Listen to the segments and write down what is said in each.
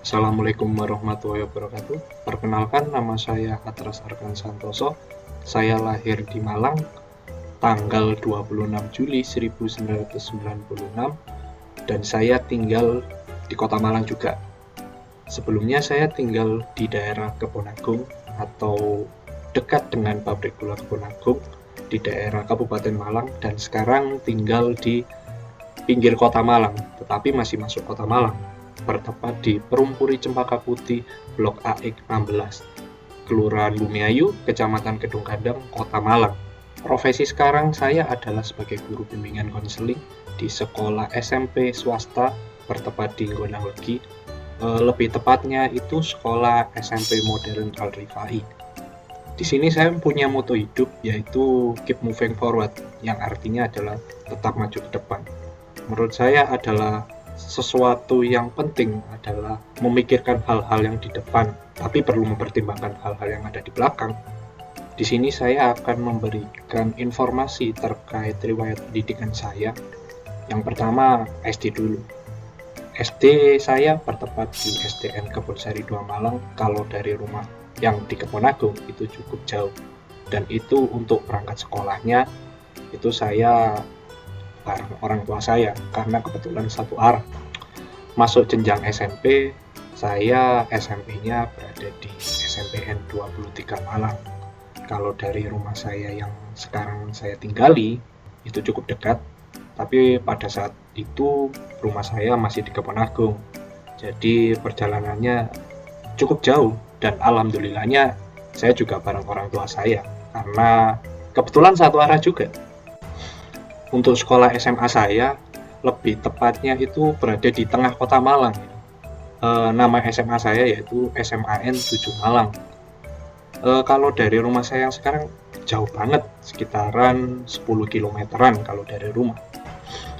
Assalamualaikum warahmatullahi wabarakatuh. Perkenalkan, nama saya Hatras Arkan Santoso. Saya lahir di Malang tanggal 26 Juli 1996 dan saya tinggal di Kota Malang juga. Sebelumnya saya tinggal di daerah Kebonagung atau dekat dengan pabrik gula Kebonagung di daerah Kabupaten Malang, dan sekarang tinggal di pinggir Kota Malang, tetapi masih masuk Kota Malang, bertempat di Perumpuri Cempaka Putih, Blok AX 16, Kelurahan Bumiayu, Kecamatan Kedung Kandang, Kota Malang. Profesi sekarang saya adalah sebagai guru bimbingan konseling di sekolah SMP swasta bertempat di Gondang Legi. Lebih tepatnya itu sekolah SMP Modern Al Rifai. Di sini saya punya moto hidup, yaitu keep moving forward, yang artinya adalah tetap maju ke depan. Menurut saya adalah sesuatu yang penting adalah memikirkan hal-hal yang di depan, tapi perlu mempertimbangkan hal-hal yang ada di belakang. Di sini saya akan memberikan informasi terkait riwayat pendidikan saya. Yang pertama, SD dulu. SD saya bertempat di SDN Kebonsari 2 Malang. Kalau dari rumah yang di Kebonagung itu cukup jauh, dan itu untuk berangkat sekolahnya itu saya bareng orang tua saya karena kebetulan satu arah. Masuk jenjang SMP, saya SMP-nya berada di SMPN 23 Malang. Kalau dari rumah saya yang sekarang saya tinggali itu cukup dekat, tapi pada saat itu rumah saya masih di Kebonagung, jadi perjalanannya cukup jauh, dan alhamdulillahnya saya juga bareng orang tua saya karena kebetulan satu arah juga. Untuk sekolah SMA saya lebih tepatnya itu berada di tengah kota Malang. Nama SMA saya yaitu SMAN 7 Malang. Kalau dari rumah saya yang sekarang jauh banget, sekitaran 10 kilometeran kalau dari rumah.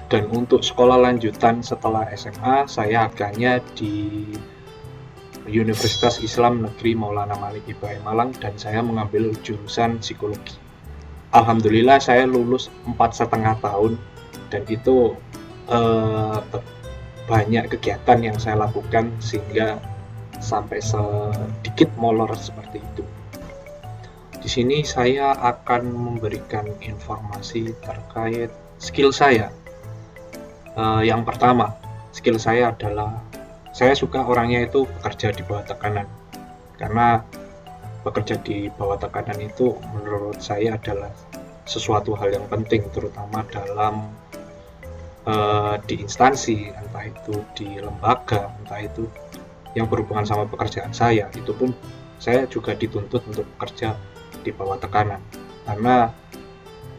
Dan untuk sekolah lanjutan setelah SMA, saya agaknya di Universitas Islam Negeri Maulana Malik Ibrahim Malang, dan saya mengambil jurusan psikologi. Alhamdulillah saya lulus 4,5 tahun, dan itu banyak kegiatan yang saya lakukan sehingga sampai sedikit molor seperti itu. Di sini saya akan memberikan informasi terkait skill saya. Yang pertama, skill saya adalah saya suka orangnya itu bekerja di bawah tekanan, karena bekerja di bawah tekanan itu menurut saya adalah sesuatu hal yang penting, terutama dalam di instansi, entah itu di lembaga, entah itu yang berhubungan sama pekerjaan saya. Itu pun saya juga dituntut untuk bekerja di bawah tekanan, karena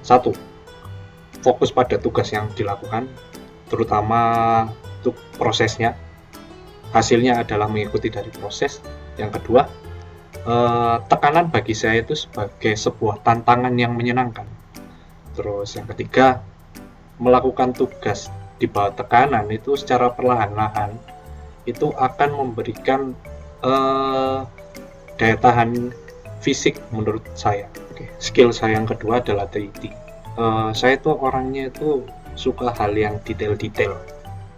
satu, fokus pada tugas yang dilakukan, terutama untuk prosesnya, hasilnya adalah mengikuti dari proses. Yang kedua, tekanan bagi saya itu sebagai sebuah tantangan yang menyenangkan. Terus yang ketiga, melakukan tugas di bawah tekanan itu secara perlahan-lahan itu akan memberikan daya tahan fisik menurut saya. Skill saya yang kedua adalah teliti. Saya itu orangnya itu suka hal yang detail-detail.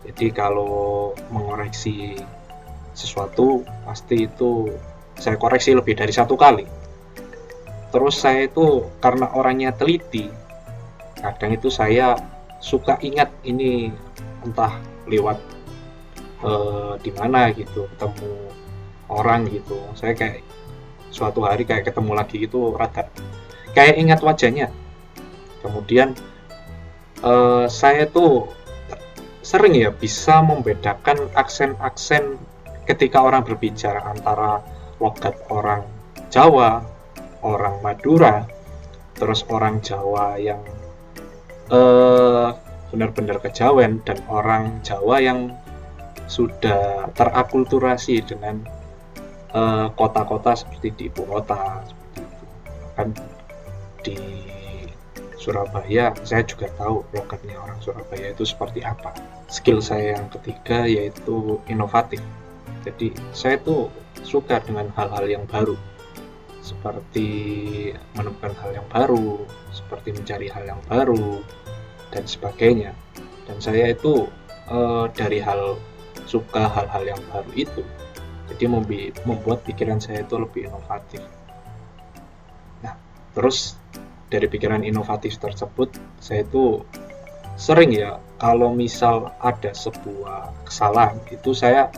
Jadi kalau mengoreksi sesuatu pasti itu saya koreksi lebih dari satu kali. Terus saya itu karena orangnya teliti, kadang itu saya suka ingat ini entah lewat di mana gitu, ketemu orang gitu, saya kayak suatu hari kayak ketemu lagi gitu, rada kayak ingat wajahnya. Kemudian saya tuh sering ya bisa membedakan aksen-aksen ketika orang berbicara antara logat orang Jawa, orang Madura, terus orang Jawa yang benar-benar kejawen, dan orang Jawa yang sudah terakulturasi dengan kota-kota seperti di ibu kota seperti itu. Kan di Surabaya saya juga tahu logatnya orang Surabaya itu seperti apa. Skill saya yang ketiga yaitu inovatif. Jadi saya tuh suka dengan hal-hal yang baru, seperti menemukan hal yang baru, seperti mencari hal yang baru dan sebagainya. Dan saya itu dari suka hal-hal yang baru itu, Jadi membuat pikiran saya itu lebih inovatif. Nah, terus dari pikiran inovatif tersebut, saya itu sering ya, kalau misal ada sebuah kesalahan, itu saya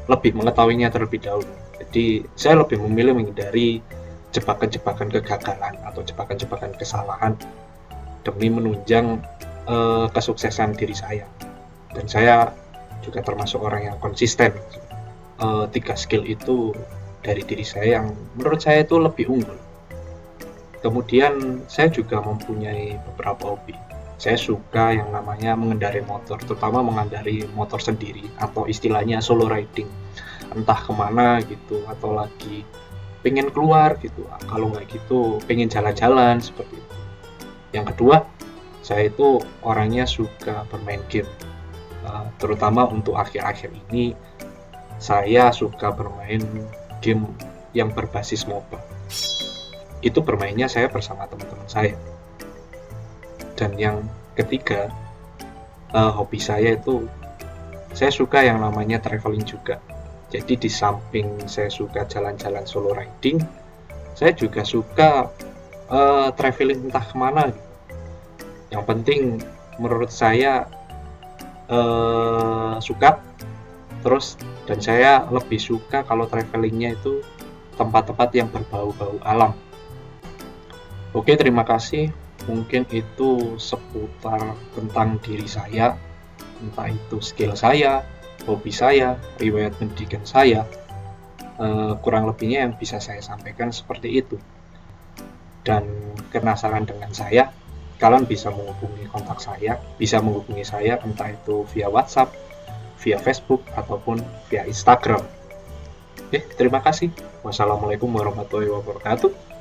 lebih mengetahuinya terlebih dahulu. Jadi saya lebih memilih menghindari jebakan-jebakan kegagalan atau jebakan-jebakan kesalahan demi menunjang kesuksesan diri saya. Dan saya juga termasuk orang yang konsisten. 3 skill itu dari diri saya yang menurut saya itu lebih unggul. Kemudian saya juga mempunyai beberapa hobi. Saya suka yang namanya mengendarai motor, terutama mengendarai motor sendiri atau istilahnya solo riding. Entah kemana gitu, atau lagi pengen keluar gitu. Kalau nggak gitu pengen jalan-jalan seperti itu. Yang kedua, saya itu orangnya suka bermain game. Terutama untuk akhir-akhir ini saya suka bermain game yang berbasis MOBA. Itu bermainnya saya bersama teman-teman saya. Dan yang ketiga, hobi saya itu saya suka yang namanya traveling juga. Jadi di samping saya suka jalan-jalan solo riding, saya juga suka traveling entah kemana. Yang penting menurut saya suka. Terus dan saya lebih suka kalau travelingnya itu tempat-tempat yang berbau-bau alam. Oke, terima kasih. Mungkin itu seputar tentang diri saya, entah itu skill saya, hobi saya, riwayat pendidikan saya. Kurang lebihnya yang bisa saya sampaikan seperti itu. Dan penasaran dengan saya, kalian bisa menghubungi kontak saya, bisa menghubungi saya entah itu via WhatsApp, via Facebook, ataupun via Instagram. Oke, terima kasih. Wassalamualaikum warahmatullahi wabarakatuh.